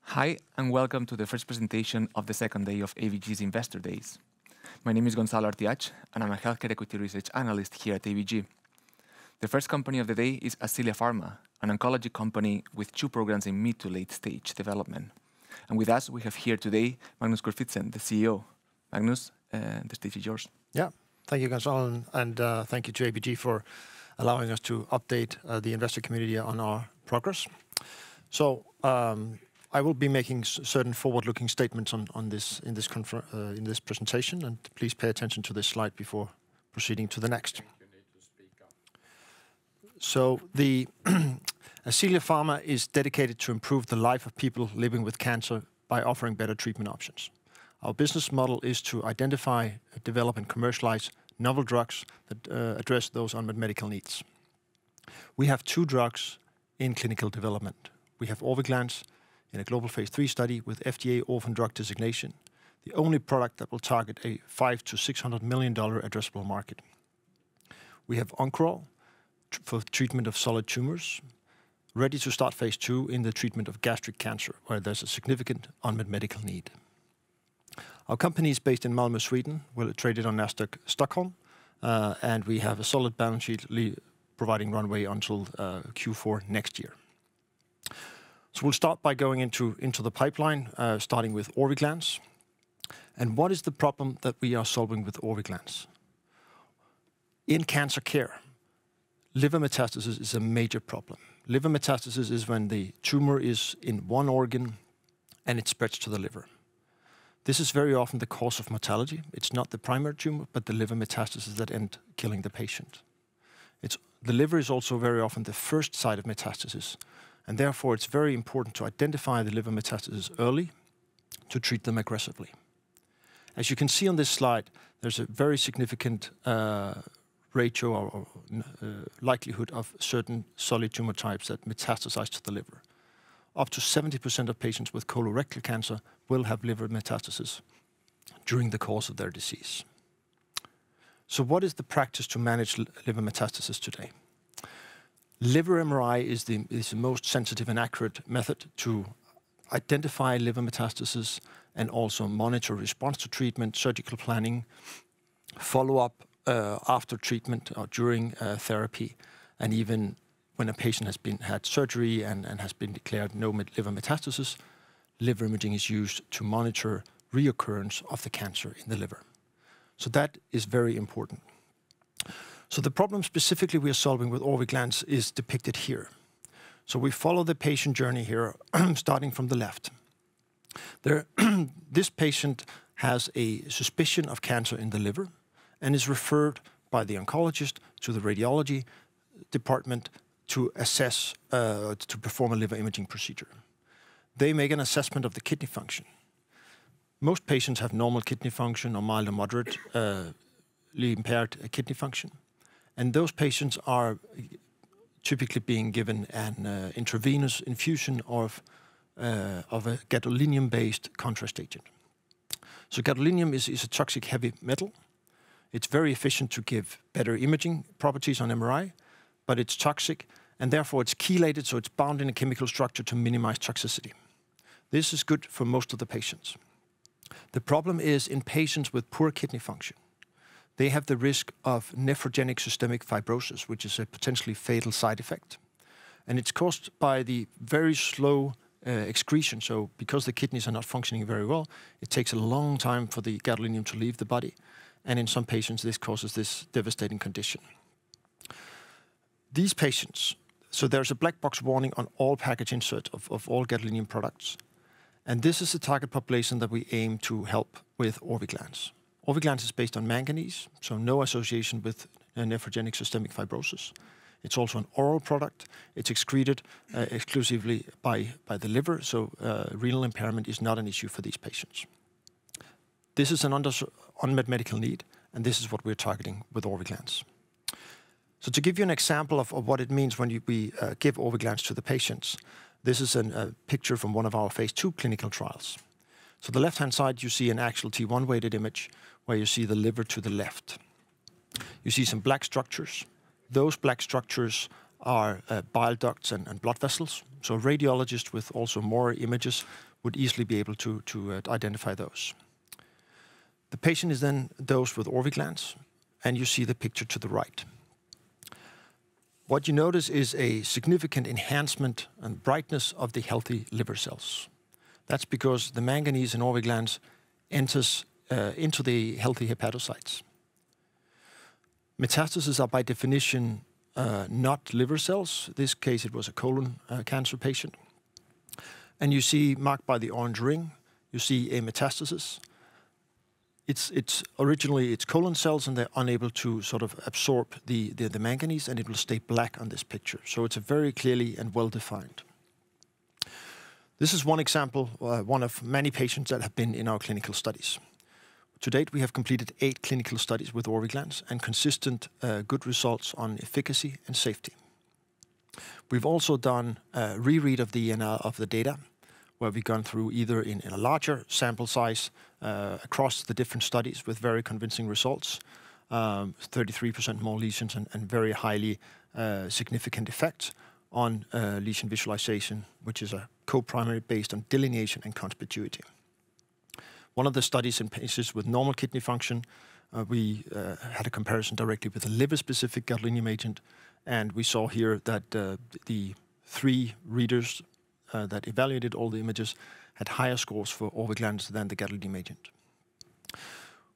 Hi, and welcome to the first presentation of the second day of ABG's Investor Days. My name is Gonzalo Artiach, and I'm a healthcare equity research analyst here at ABG. The first company of the day is Ascelia Pharma, an oncology company with 2 programs in mid to late stage development. And with us, we have here today Magnus Corfitzen, the CEO. Magnus, the stage is yours. Yeah, thank you, Gonzalo, and thank you to ABG for allowing us to update the investor community on our progress. So I will be making certain forward-looking statements in this presentation, and please pay attention to this slide before proceeding to the next. So the Ascelia Pharma is dedicated to improve the life of people living with cancer by offering better treatment options. Our business model is to identify, develop, and commercialize novel drugs that address those unmet medical needs. We have 2 drugs in clinical development. We have Orviglance in a global phase 3 study with FDA orphan drug designation, the only product that will target a $500 to $600 million addressable market. We have Oncoral for treatment of solid tumors, ready to start phase 2 in the treatment of gastric cancer, where there's a significant unmet medical need. Our company is based in Malmö, Sweden. We're traded on Nasdaq Stockholm, and we have a solid balance sheet providing runway until Q4 next year. So we'll start by going into the pipeline, starting with Orviglance. And what is the problem that we are solving with Orviglance? In cancer care, liver metastasis is a major problem. Liver metastasis is when the tumor is in one organ and it spreads to the liver. This is very often the cause of mortality. It's not the primary tumor, but the liver metastasis that end killing the patient. The liver is also very often the first site of metastasis, and therefore it's very important to identify the liver metastasis early to treat them aggressively. As you can see on this slide, there's a very significant ratio or likelihood of certain solid tumor types that metastasize to the liver. Up to 70% of patients with colorectal cancer will have liver metastasis during the course of their disease. So what is the practice to manage liver metastasis today? Liver MRI is the most sensitive and accurate method to identify liver metastasis and also monitor response to treatment, surgical planning, follow-up after treatment or during therapy, and even when a patient has had surgery and has been declared no liver metastasis, liver imaging is used to monitor reoccurrence of the cancer in the liver. So that is very important. So the problem specifically we are solving with Orviglance is depicted here. So we follow the patient journey here, starting from the left. This patient has a suspicion of cancer in the liver and is referred by the oncologist to the radiology department to assess, to perform a liver imaging procedure. They make an assessment of the kidney function. Most patients have normal kidney function or mild or moderately impaired kidney function. And those patients are typically being given an intravenous infusion of a gadolinium-based contrast agent. So gadolinium is a toxic heavy metal. It's very efficient to give better imaging properties on MRI, but it's toxic, and therefore it's chelated, so it's bound in a chemical structure to minimize toxicity. This is good for most of the patients. The problem is in patients with poor kidney function. They have the risk of nephrogenic systemic fibrosis, which is a potentially fatal side effect. And it's caused by the very slow excretion. So because the kidneys are not functioning very well, it takes a long time for the gadolinium to leave the body. And in some patients, this causes this devastating condition. These patients, so there's a black box warning on all package insert of all gadolinium products. And this is the target population that we aim to help with Orviglance. Orviglance is based on manganese, so no association with nephrogenic systemic fibrosis. It's also an oral product. It's excreted exclusively by the liver, so renal impairment is not an issue for these patients. This is an unmet medical need, and this is what we're targeting with Orviglance. So to give you an example of what it means when we give Orviglance to the patients, this is a picture from one of our phase 2 clinical trials. So the left-hand side, you see an actual T1 weighted image where you see the liver to the left. You see some black structures. Those black structures are bile ducts and blood vessels. So a radiologist with also more images would easily be able to identify those. The patient is then dosed with Orviglance, and you see the picture to the right. What you notice is a significant enhancement and brightness of the healthy liver cells. That's because the manganese in Orviglance enters into the healthy hepatocytes. Metastases are by definition not liver cells. In this case, it was a colon cancer patient. And you see, marked by the orange ring, you see a metastasis. It's originally colon cells, and they're unable to sort of absorb the manganese, and it will stay black on this picture. So it's a very clearly and well defined. This is one example, one of many patients that have been in our clinical studies. To date, we have completed 8 clinical studies with Orviglance and consistent good results on efficacy and safety. We've also done a reread of the data, where we've gone through either in a larger sample size across the different studies with very convincing results, 33% more lesions and very highly significant effects on lesion visualization, which is a co-primary based on delineation and conspicuity. One of the studies in patients with normal kidney function, we had a comparison directly with a liver-specific gadolinium agent, and we saw here that the 3 readers that evaluated all the images had higher scores for Orviglance than the gadolinium agent.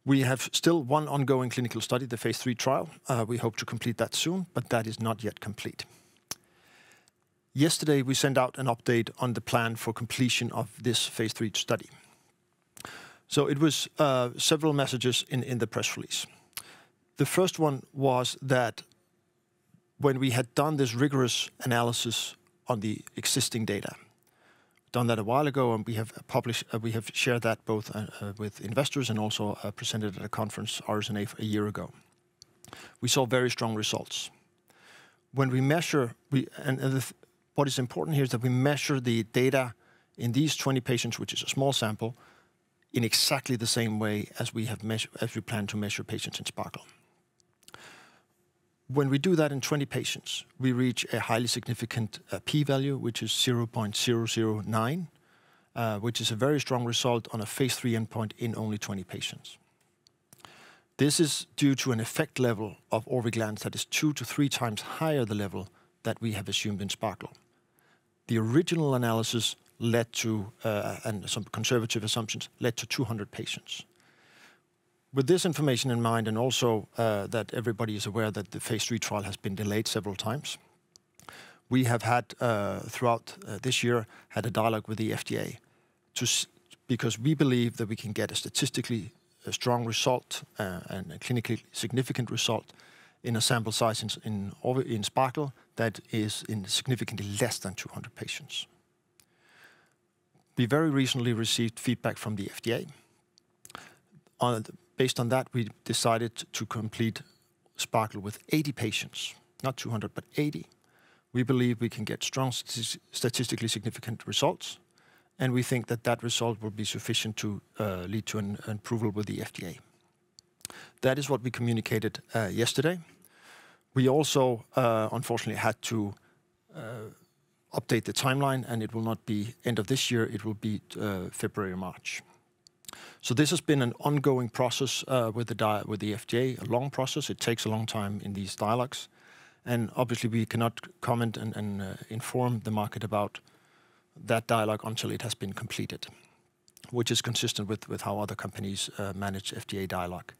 We have still one ongoing clinical study, the phase 3 trial. We hope to complete that soon, but that is not yet complete. Yesterday, we sent out an update on the plan for completion of this phase 3 study. So it was several messages in the press release. The first one was that when we had done this rigorous analysis on the existing data, done that a while ago, and we have shared that both with investors and also presented at a conference, RSNA, a year ago. We saw very strong results. When we measure, what is important here is that we measure the data in these 20 patients, which is a small sample, in exactly the same way as we plan to measure patients in Sparkle. When we do that in 20 patients, we reach a highly significant p-value, which is 0.009, which is a very strong result on a phase 3 endpoint in only 20 patients. This is due to an effect level of Orviglance that is 2 to 3 times higher the level that we have assumed in Sparkle. The original analysis led to, and some conservative assumptions, led to 200 patients. With this information in mind, and also that everybody is aware that the phase 3 trial has been delayed several times, we have had, throughout this year, had a dialogue with the FDA because we believe that we can get a statistically strong result and a clinically significant result in a sample size in Sparkle that is in significantly less than 200 patients. We very recently received feedback from the FDA. Based on that, we decided to complete Sparkle with 80 patients, not 200, but 80. We believe we can get strong statistically significant results, and we think that that result will be sufficient to lead to an approval with the FDA. That is what we communicated yesterday. We also, unfortunately, had to update the timeline, and it will not be end of this year, it will be February or March. So this has been an ongoing process with the FDA, a long process. It takes a long time in these dialogues. And obviously we cannot comment and inform the market about that dialogue until it has been completed, which is consistent with how other companies manage FDA dialogue.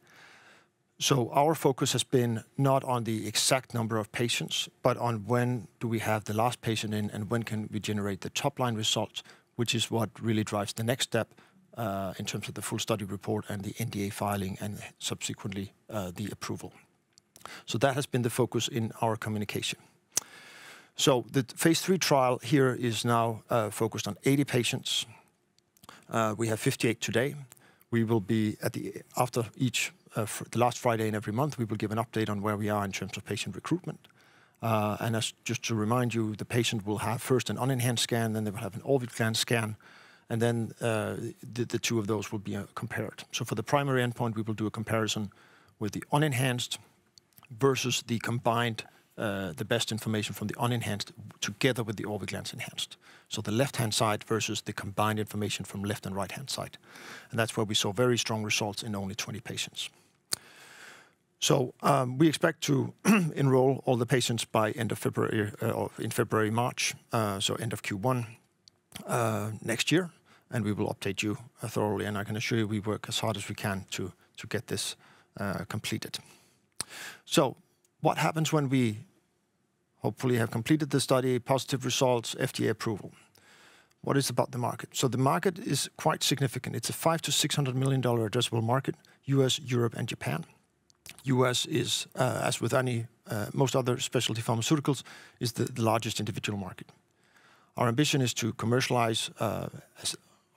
So our focus has been not on the exact number of patients, but on when do we have the last patient in and when can we generate the top-line results, which is what really drives the next step in terms of the full study report and the NDA filing and subsequently the approval. So that has been the focus in our communication. So the phase 3 trial here is now focused on 80 patients. We have 58 today. We will be after each the last Friday in every month, we will give an update on where we are in terms of patient recruitment. And just to remind you, the patient will have first an unenhanced scan, then they will have an Orviglance scan, and then the two of those will be compared. So for the primary endpoint, we will do a comparison with the unenhanced versus the combined the best information from the unenhanced together with the Orviglance enhanced. So the left-hand side versus the combined information from left and right-hand side. And that's where we saw very strong results in only 20 patients. So we expect to enroll all the patients by end of February, or in February, March, so end of Q1 next year. And we will update you thoroughly. And I can assure you we work as hard as we can to get this completed. So what happens when we hopefully have completed the study, positive results, FDA approval? What is about the market? So the market is quite significant. It's a $500 to $600 million addressable market, US, Europe, and Japan. US is, as with most other specialty pharmaceuticals, is the largest individual market. Our ambition is to commercialize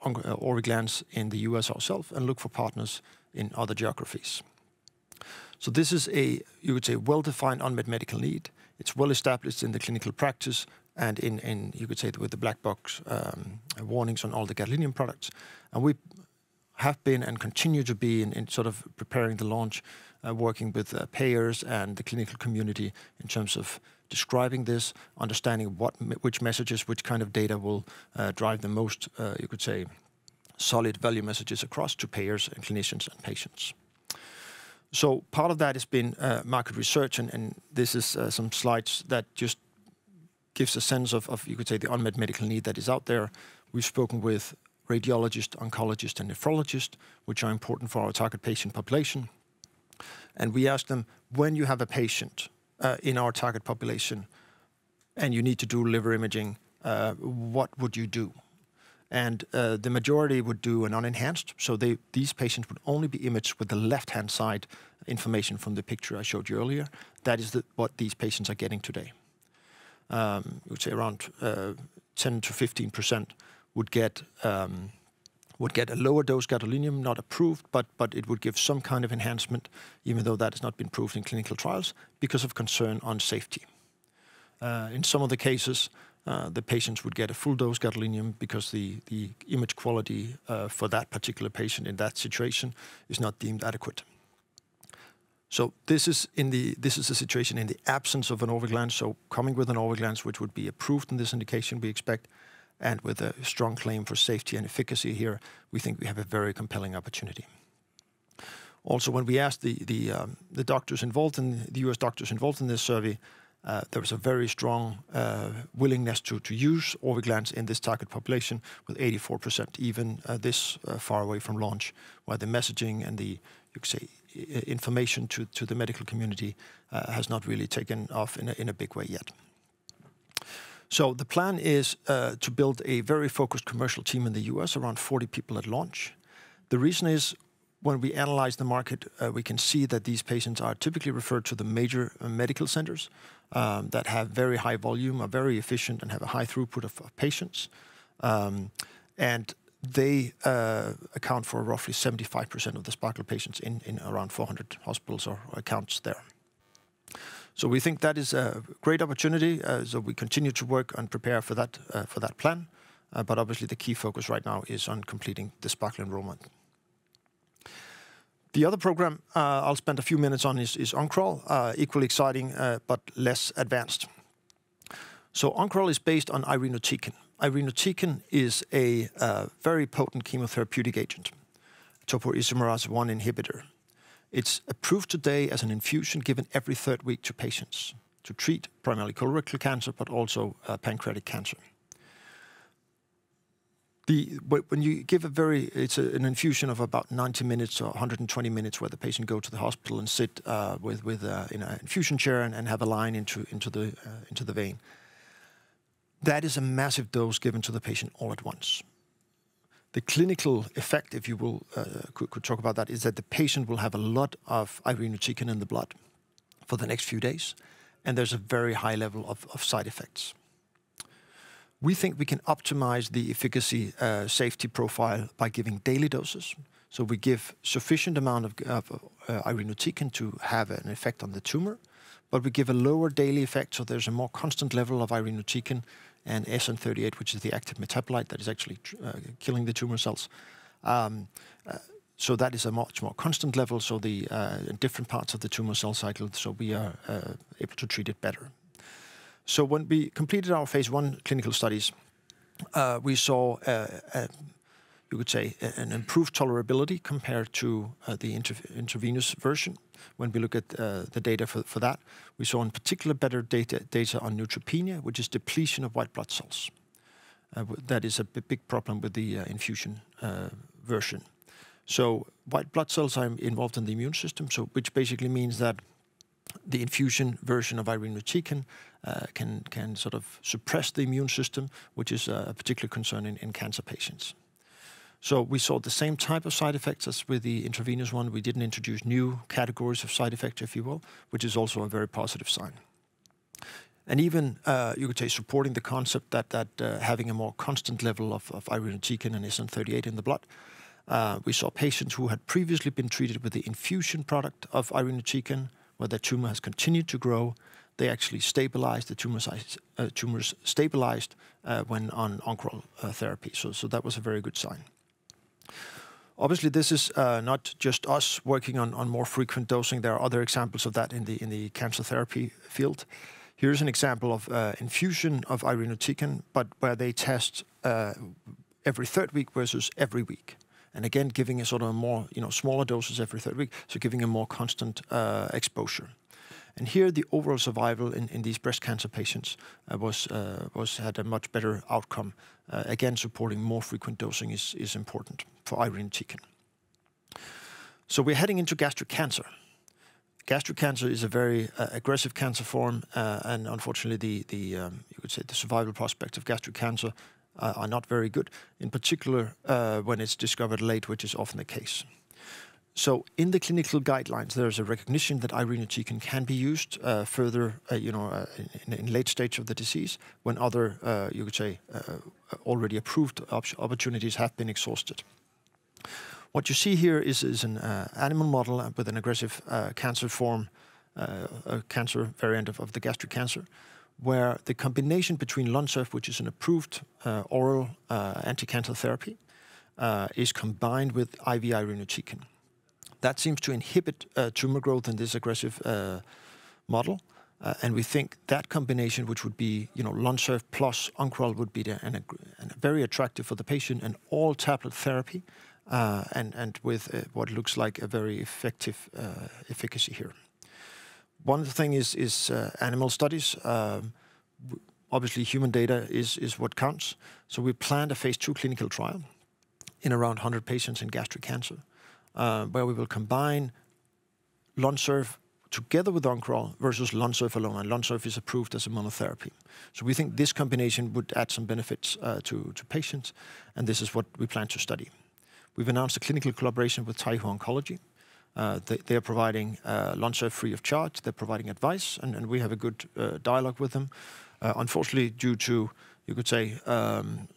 Orviglance in the US ourselves and look for partners in other geographies. So this is you would say, well-defined unmet medical need. It's well established in the clinical practice and you could say, with the black box warnings on all the gadolinium products. And we have been and continue to be in sort of preparing the launch, working with payers and the clinical community in terms of describing this, understanding which messages, which kind of data will drive the most, you could say, solid value messages across to payers and clinicians and patients. So part of that has been market research, and this is some slides that just gives a sense of, you could say, the unmet medical need that is out there. We've spoken with radiologists, oncologists, and nephrologists, which are important for our target patient population. And we ask them, when you have a patient in our target population and you need to do liver imaging, what would you do? And the majority would do an unenhanced, so these patients would only be imaged with the left-hand side information from the picture I showed you earlier. That is what these patients are getting today. I would say around 10 to 15% would get a lower dose gadolinium, not approved, but it would give some kind of enhancement, even though that has not been proved in clinical trials, because of concern on safety. In some of the cases, the patients would get a full dose gadolinium because the image quality for that particular patient in that situation is not deemed adequate. So this is the situation in the absence of an Orviglance. So coming with an Orviglance, which would be approved in this indication, we expect, and with a strong claim for safety and efficacy here, we think we have a very compelling opportunity. Also, when we asked the doctors involved the US doctors involved in this survey, there was a very strong willingness to use Orviglance in this target population, with 84%, even this far away from launch, where the messaging and the, you could say, information to the medical community has not really taken off in a big way yet. So the plan is to build a very focused commercial team in the US, around 40 people at launch. The reason is, when we analyze the market, we can see that these patients are typically referred to the major medical centers that have very high volume, are very efficient, and have a high throughput of patients. And they account for roughly 75% of the Sparkle patients in around 400 hospitals or accounts there. So we think that is a great opportunity. So we continue to work and prepare for that plan. But obviously the key focus right now is on completing the Sparkle enrollment. The other program I'll spend a few minutes on is Oncoral, equally exciting but less advanced. So Oncoral is based on irinotecan. Irinotecan is a very potent chemotherapeutic agent, topoisomerase 1 inhibitor. It's approved today as an infusion given every third week to patients to treat primarily colorectal cancer, but also pancreatic cancer. When you give it's an infusion of about 90 minutes or 120 minutes, where the patient go to the hospital and sit in an infusion chair and have a line into the vein. That is a massive dose given to the patient all at once. The clinical effect, if you will, could talk about that, is that the patient will have a lot of irinotecan in the blood for the next few days, and there's a very high level of side effects. We think we can optimize the efficacy safety profile by giving daily doses. So we give sufficient amount of irinotecan to have an effect on the tumor, but we give a lower daily effect, so there's a more constant level of irinotecan and SN38, which is the active metabolite that is actually killing the tumor cells. So that is a much more constant level, so the different parts of the tumor cell cycle, so we are able to treat it better. So when we completed our phase 1 clinical studies, we saw, you could say, an improved tolerability compared to the intravenous version. When we look at the data for that, we saw in particular better data on neutropenia, which is depletion of white blood cells. That is a big problem with the infusion version. So white blood cells are involved in the immune system, so which basically means that the infusion version of irinotecan can sort of suppress the immune system, which is a particular concern in cancer patients. So we saw the same type of side effects as with the intravenous one. We didn't introduce new categories of side effects, if you will, which is also a very positive sign. And even, you could say, supporting the concept that having a more constant level of irinotecan and SN38 in the blood, we saw patients who had previously been treated with the infusion product of irinotecan, where the tumor has continued to grow. They actually stabilized, the tumors stabilized when on Oncoral therapy. So that was a very good sign. Obviously, this is not just us working on more frequent dosing. There are other examples of that in the cancer therapy field. Here's an example of infusion of irinotecan, but where they test every third week versus every week. And again, giving a sort of more, smaller doses every third week, so giving a more constant exposure. And here, the overall survival in these breast cancer patients had a much better outcome. Again, supporting more frequent dosing is important for irinotecan. So we're heading into gastric cancer. Gastric cancer is a very aggressive cancer form, and unfortunately, you could say the survival prospects of gastric cancer are not very good, in particular when it's discovered late, which is often the case. So in the clinical guidelines, there's a recognition that irinotecan can be used further, in late stage of the disease, when other, you could say, already approved opportunities have been exhausted. What you see here is an animal model with an aggressive cancer form, a cancer variant of the gastric cancer, where the combination between Lonsurf, which is an approved oral anti-cancer therapy, is combined with IV irinotecan. That seems to inhibit tumor growth in this aggressive model, and we think that combination, which would be Lonsurf plus Oncoral, would be very attractive for the patient, and all tablet therapy, and with what looks like a very effective efficacy here. One thing is animal studies. Obviously, human data is what counts. So we planned a phase 2 clinical trial in around 100 patients in gastric cancer, where we will combine Lonsurf together with Oncoral versus Lonsurf alone. And Lonsurf is approved as a monotherapy. So we think this combination would add some benefits to patients, and this is what we plan to study. We've announced a clinical collaboration with Taiho Oncology. They are providing Lonsurf free of charge. They're providing advice, and we have a good dialogue with them. Unfortunately, due to, you could say,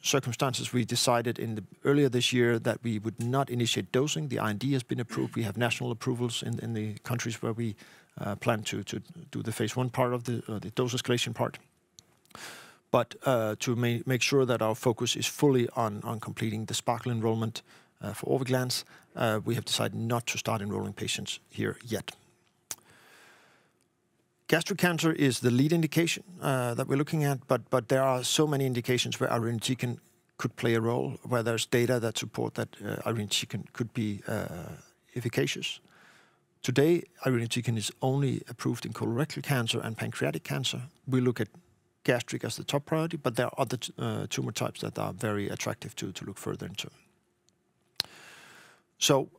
circumstances, we decided earlier this year that we would not initiate dosing. The IND has been approved. We have national approvals in the countries where we plan to do the phase 1 part of the dose escalation part. But to make sure that our focus is fully on completing the SPARKLE enrollment for Orviglance, we have decided not to start enrolling patients here yet. Gastric cancer is the lead indication that we're looking at, but there are so many indications where irinotecan could play a role, where there's data that support that irinotecan could be efficacious. Today, irinotecan is only approved in colorectal cancer and pancreatic cancer. We look at gastric as the top priority, but there are other tumor types that are very attractive to look further into. So,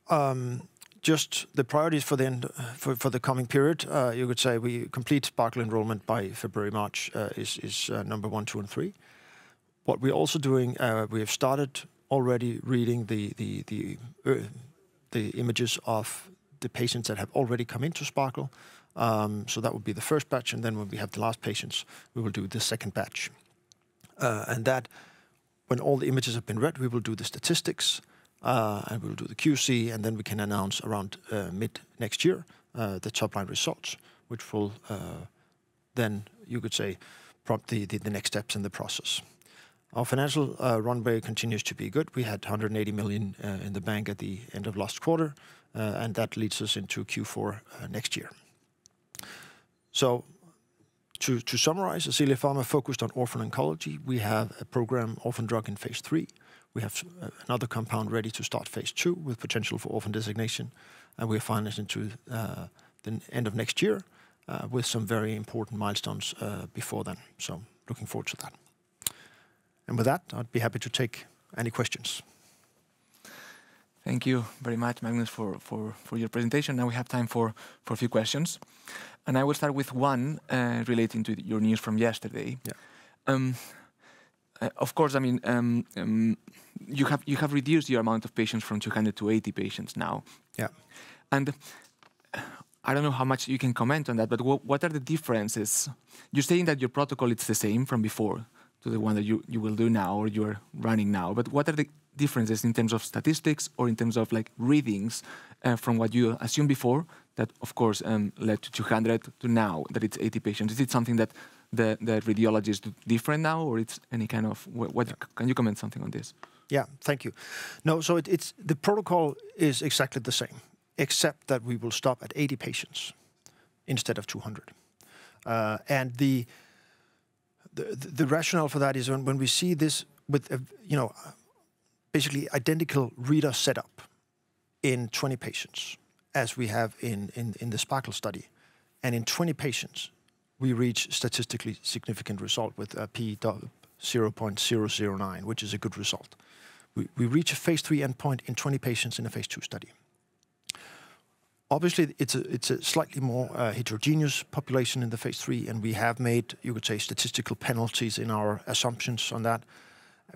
just the priorities for the coming period, you could say we complete SPARKLE enrollment by February, March is number 1, 2, and 3. What we're also doing, we have started already reading the images of the patients that have already come into SPARKLE. So that would be the first batch, and then when we have the last patients, we will do the second batch. And that, when all the images have been read, we will do the statistics, and we'll do the QC, and then we can announce around mid next year the top-line results, which will then, you could say, prompt the next steps in the process. Our financial runway continues to be good. We had 180 million in the bank at the end of last quarter, and that leads us into Q4 next year. So, to summarize, Ascelia Pharma focused on orphan oncology. We have a program, orphan drug, in phase 3. We have another compound ready to start phase 2 with potential for orphan designation, and we're financed into the end of next year with some very important milestones before then. So, looking forward to that. And with that, I'd be happy to take any questions. Thank you very much, Magnus, for your presentation. Now we have time for a few questions. And I will start with one relating to your news from yesterday. Yeah. Of course, I mean, you have reduced your amount of patients from 200 to 80 patients now. Yeah. And I don't know how much you can comment on that, but what are the differences? You're saying that your protocol is the same from before to the one that you will do now or you're running now, but what are the differences in terms of statistics or in terms of like readings from what you assumed before that of course led to 200 to now that it's 80 patients? Is it something that the radiologists do different now, or it's any kind of can you comment something on this? Yeah, thank you. No, so it's the protocol is exactly the same, except that we will stop at 80 patients instead of 200. And the rationale for that is when we see this with basically identical reader setup in 20 patients, as we have in the Sparkle study, and in 20 patients we reach statistically significant result with a p 0.009, which is a good result. We reach a phase 3 endpoint in 20 patients in a phase 2 study. Obviously, it's a slightly more heterogeneous population in the phase 3, and we have made, you could say, statistical penalties in our assumptions on that.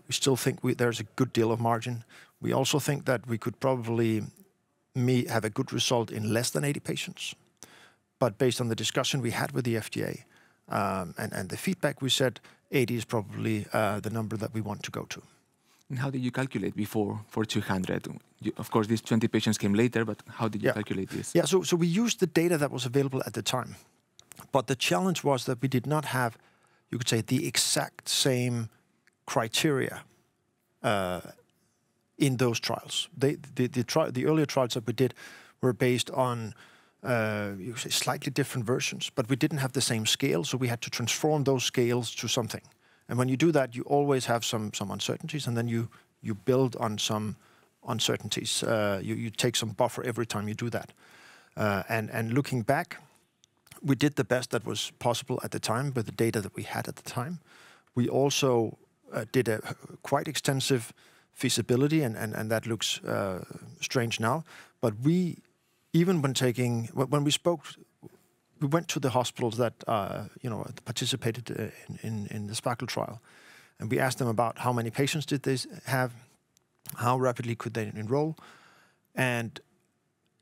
We still think there's a good deal of margin. We also think that we could probably have a good result in less than 80 patients. But based on the discussion we had with the FDA and the feedback, we said 80 is probably the number that we want to go to. And how did you calculate before for 200? Of course, these 20 patients came later, but how did you calculate this? Yeah, so we used the data that was available at the time. But the challenge was that we did not have, you could say, the exact same criteria in those trials. The earlier trials that we did were based on you could say slightly different versions, but we didn't have the same scale, so we had to transform those scales to something. And when you do that, you always have some uncertainties, and then you build on some uncertainties. You take some buffer every time you do that. And looking back, we did the best that was possible at the time with the data that we had at the time. We also did a quite extensive feasibility, and that looks strange now. But even when we spoke, we went to the hospitals that participated in the Sparkle trial, and we asked them about how many patients did they have, how rapidly could they enroll, and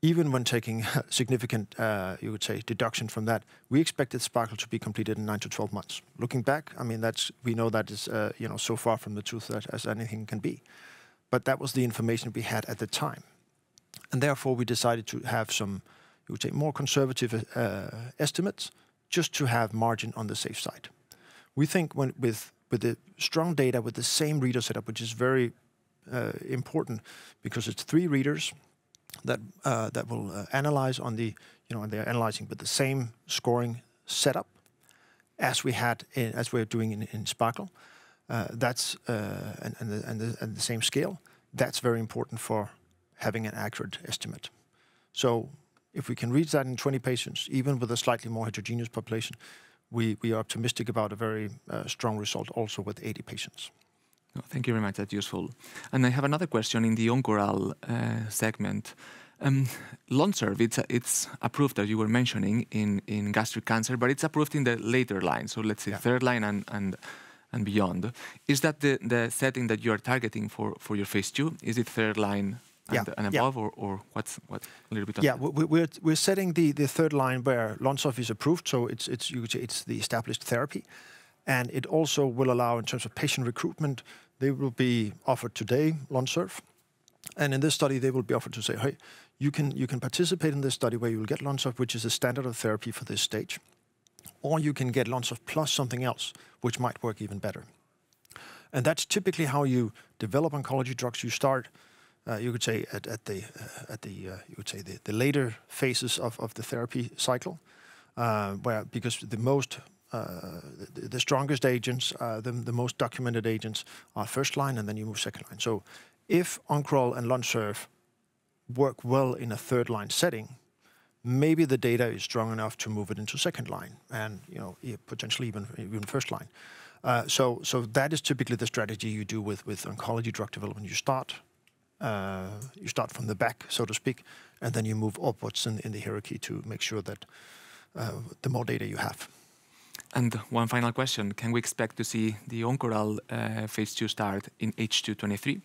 even when taking significant, you would say, deduction from that, we expected Sparkle to be completed in 9 to 12 months. Looking back, I mean, we know that is so far from the truth as anything can be, but that was the information we had at the time, and therefore we decided to have some, you would say, more conservative estimates, just to have margin on the safe side. We think with the strong data, with the same reader setup, which is very important because it's 3 readers that will analyze on the, and they're analyzing with the same scoring setup as we're doing in Sparkle. That's and the same scale. That's very important for having an accurate estimate. So if we can reach that in 20 patients, even with a slightly more heterogeneous population, we are optimistic about a very strong result also with 80 patients. Oh, thank you very much. That's useful. And I have another question in the Oncoral segment. Lonsurf, it's approved, as you were mentioning, in gastric cancer, but it's approved in the later line. So let's say third line and beyond. Is that the setting that you are targeting for your phase 2? Is it third line and above, or what's a little bit of that? We're setting the third line where Lonsurf is approved, so it's the established therapy. And it also will allow, in terms of patient recruitment, they will be offered today, Lonsurf. And in this study, they will be offered to say, hey, you can participate in this study where you will get Lonsurf, which is a standard of therapy for this stage. Or you can get Lonsurf plus something else, which might work even better. And that's typically how you develop oncology drugs. You start, you could say, at the later phases of the therapy cycle, because the strongest agents, the most documented agents, are first line, and then you move second line. So, if Oncoral and Lonsurf work well in a third line setting, maybe the data is strong enough to move it into second line, and potentially even first line. So that is typically the strategy you do with oncology drug development. You start from the back, so to speak, and then you move upwards in the hierarchy to make sure that the more data you have. And one final question: can we expect to see the Oncoral phase 2 start in H2 23?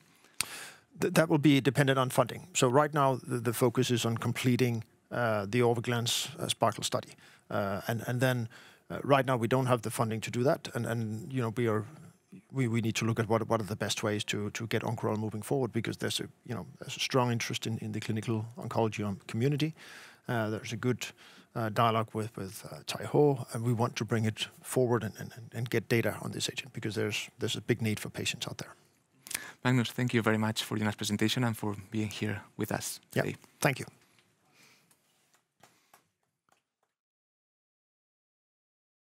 That will be dependent on funding. So right now the focus is on completing the Orviglance Sparkle study, and then. Right now, we don't have the funding to do that, and we need to look at what are the best ways to get Oncoral moving forward, because there's a strong interest in the clinical oncology community. There's a good dialogue with Taiho, and we want to bring it forward and get data on this agent, because there's a big need for patients out there. Magnus, thank you very much for your nice presentation and for being here with us today. Yeah, thank you.